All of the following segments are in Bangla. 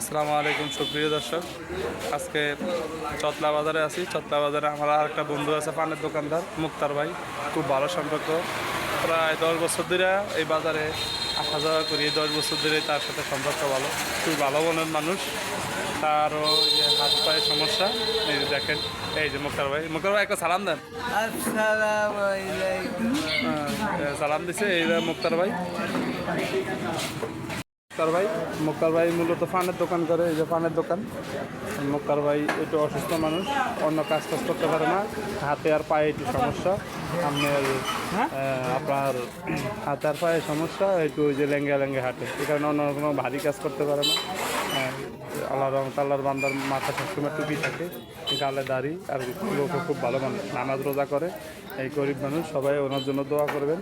আসসালামু আলাইকুম সুপ্রিয় দর্শক। আজকে চতলা বাজারে আছি। চতলা বাজারে আমার আর একটা বন্ধু আছে, পানের দোকানদার মুক্তার ভাই। খুব ভালো সম্পর্ক, প্রায় 10 বছর ধরে এই বাজারে আসা যাওয়া করি। 10 বছর ধরে তার সাথে সম্পর্ক ভালো, খুব ভালো মনের মানুষ। তারও যে হাত পায়ে সমস্যা, এই যে দেখেন, এই যে মুক্তার ভাই। মুক্তার ভাই একটা সালাম দেন। আসসালামু আলাইকুম। সালাম দিছে এই যে মুক্তার ভাই। মুক্তার ভাই মূলত পানের দোকান করে, এই যে পানের দোকান। মুক্তার ভাই একটু অসুস্থ মানুষ, অন্য কাজ করতে পারে না, হাতে আর পায়ে একটু সমস্যা। আপনার হাতে আর পায়ে সমস্যা, একটু ওই যে লেঙ্গে হাঁটে, এই কারণে অন্য কোনো ভারী কাজ করতে পারে না। আল্লাহ রহমতাল্লাহর বান্দার মাথা সবসময় টুপি থাকে, গালে দাড়ি, আর লোকও খুব ভালো মানুষ, নামাজ রোজা করে। এই গরিব মানুষ, সবাই ওনার জন্য দোয়া করবেন।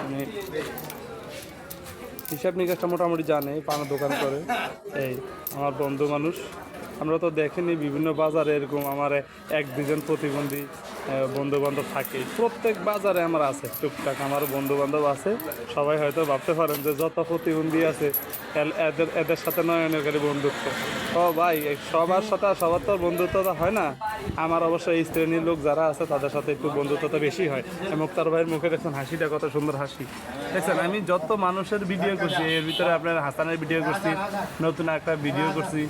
উনি হিসাব নিকাশটা মোটামুটি জানে, পানের দোকান করে। এই আমার বন্ধু মানুষ। আমরা তো দেখিনি বিভিন্ন বাজারে এরকম আমার 1-2 জন প্রতিবন্ধী বন্ধুবান্ধব থাকে, প্রত্যেক বাজারে আমার আছে টুকটাক আমার বন্ধুবান্ধব আছে। সবাই হয়তো ভাবতে পারেন যে যত প্রতিবন্ধী আছে এদের সাথে নয়নের কারী বন্ধুত্ব। ও ভাই, সবার সাথে সবার তো বন্ধুত্বটা হয় না। আমার অবশ্য এই শ্রেণীর লোক যারা আছে তাদের সাথে একটু বন্ধুত্বটা বেশি হয়। মুক্তার ভাইয়ের মুখে দেখছেন হাসিটা, কত সুন্দর হাসি দেখছেন। আমি যত মানুষের ভিডিও করছি, এর ভিতরে আপনার হাসানের ভিডিও করছি, নতুন একটা ভিডিও করছি,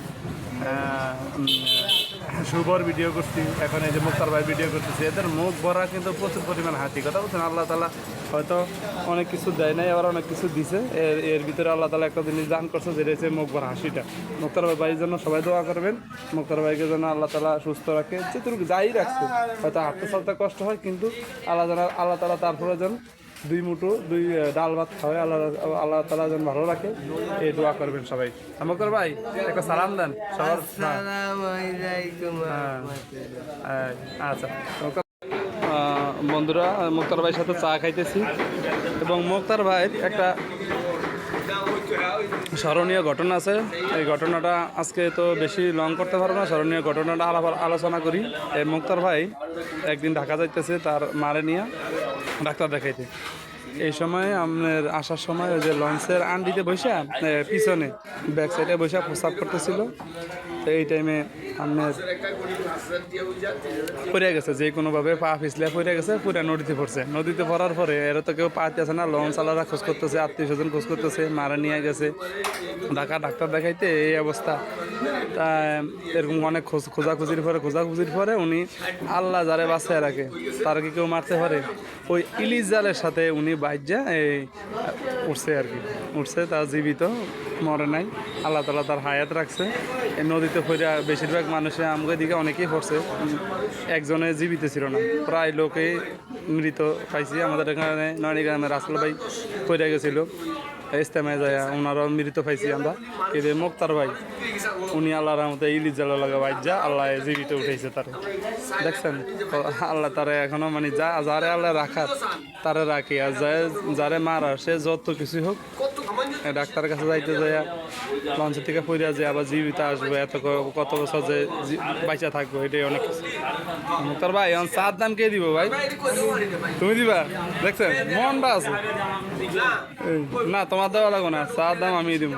শুভর ভিডিও করছি, এখন এই যে মুক্তার ভাই ভিডিও করতেছি। এদের মুখ ভরা কিন্তু প্রচুর পরিমাণ হাসি। কথা বলছেন, আল্লাহ তালা হয়তো অনেক কিছু দেয় নাই, আবার অনেক কিছু দিছে। এর ভিতরে আল্লাহ তালা একটা জিনিস দান করছে, যেটা হচ্ছে মুখ ভরা হাসিটা। মুক্তার ভাইয়ের জন্য সবাই দোয়া করবেন। মুক্তার ভাইকে যেন আল্লাহ তালা সুস্থ রাখে, যেটুকু যাই রাখছে। হয়তো হাঁটতে চলতে কষ্ট হয়, কিন্তু আল্লাহ তালা তারপরে যেন 2 মুঠো ডাল ভাত খাওয়ায় আল্লাহ তালা যেন ভালো রাখে, এই দোয়া করবেন সবাই। মুক্তার ভাই একটা সালাম দেন সবার। আসসালামু আলাইকুম। আচ্ছা বন্ধুরা, মুক্তার ভাইয়ের সাথে চা খাইতেছি, এবং মুক্তার ভাইয়ের একটা স্মরণীয় ঘটনা আছে। এই ঘটনাটা আজকে তো বেশি লং করতে পারবো না, স্মরণীয় ঘটনাটা আলোচনা করি। এই মুক্তার ভাই একদিন ঢাকা যাইতেছে তার মারে নিয়ে ডাক্তার দেখাইতে। এই সময় আপনার আসার সময় ওই যে লঞ্চের আন্ডিতে বসে পিছনে ব্যাক সাইডে বসে প্রস্রাব করতেছিল। তো এই টাইমে আপনার পড়ে গেছে, যে কোনোভাবে পা পিছলে পড়ে গেছে, পুরা নদীতে পড়ছে। নদীতে পড়ার পরে এরা তো কেউ পাইতেছে না, লঞ্চ চালারা খোঁজ করতেছে, আত্মীয়-স্বজন খোঁজ করতেছে, মারা নিয়ে গেছে ঢাকা ডাক্তার দেখাইতে। এই অবস্থা। তা এরকম অনেক খোঁজাখুঁজির পরে উনি আল্লাহ যারে বাঁচায় রাখে, তারা কি কেউ মারতে পারে? ওই ইলিশ জালের সাথে উনি বাইজা এই উঠছে আর কি, উঠছে। তার জীবিত, মরে নাই। আল্লাহ তালা তার হায়াত রাখছে। এই নদীতে ফইরা বেশিরভাগ মানুষে আমাদের দিকে অনেকেই পড়ছে, একজনে জীবিত ছিল না, প্রায় লোকেই মৃত পাইছি। আমাদের এখানে নয়নিগ্রামের রাসেল ভাই ফইরা গেছিল ইস্তেমায় যায়, ওনারাও মৃত পাইছি আমরা। কিন্তু মুক্তার ভাই উনি আল্লাহ রহমতে ইলিশ জাল লাগা বাইজা আল্লাহ জীবিত উঠেছে তারে, দেখছেন। আল্লাহ তারে এখনো মানে যারে আল্লাহ রাখার তারে রাখি, আর যারে মারার সে যত কিছু হোক, ডাক্তারের কাছে যাইতে যায়, লঞ্চের থেকে ফিরিয়া যায়, আবার জীবিত আসবো, কত বছর যে বাইচা থাকবো, এটাই অনেক কিছু। মুক্তার ভাই এখন চার দাম কে দিব ভাই? তুমি দিবা? দেখছেন মনটা আছে না, তোমার দেওয়া লাগো না, চার দাম আমি দিব।